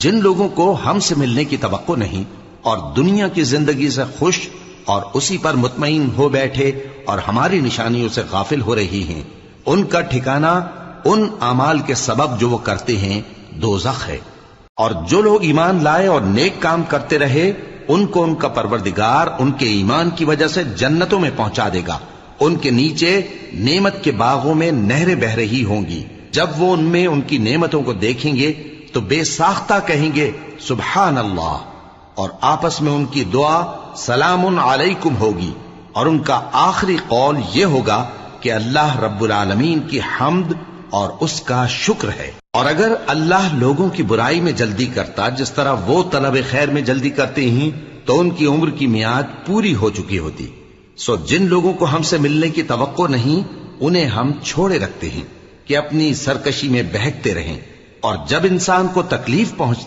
جن لوگوں کو ہم سے ملنے کی توقع نہیں اور دنیا کی زندگی سے خوش اور اسی پر مطمئن ہو بیٹھے اور ہماری نشانیوں سے غافل ہو رہی ہیں، ان کا ٹھکانہ ان اعمال کے سبب جو وہ کرتے ہیں دوزخ ہے۔ اور جو لوگ ایمان لائے اور نیک کام کرتے رہے ان کو ان کا پروردگار ان کے ایمان کی وجہ سے جنتوں میں پہنچا دے گا، ان کے نیچے نعمت کے باغوں میں نہریں بہ رہی ہوں گی۔ جب وہ ان میں ان کی نعمتوں کو دیکھیں گے تو بے ساختہ کہیں گے سبحان اللہ، اور آپس میں ان کی دعا سلام علیکم ہوگی، اور ان کا آخری قول یہ ہوگا کہ اللہ رب العالمین کی حمد اور اس کا شکر ہے۔ اور اگر اللہ لوگوں کی برائی میں جلدی کرتا جس طرح وہ طلب خیر میں جلدی کرتے ہیں تو ان کی عمر کی میعاد پوری ہو چکی ہوتی۔ سو جن لوگوں کو ہم سے ملنے کی توقع نہیں انہیں ہم چھوڑے رکھتے ہیں کہ اپنی سرکشی میں بہکتے رہیں، اور جب انسان کو تکلیف پہنچتی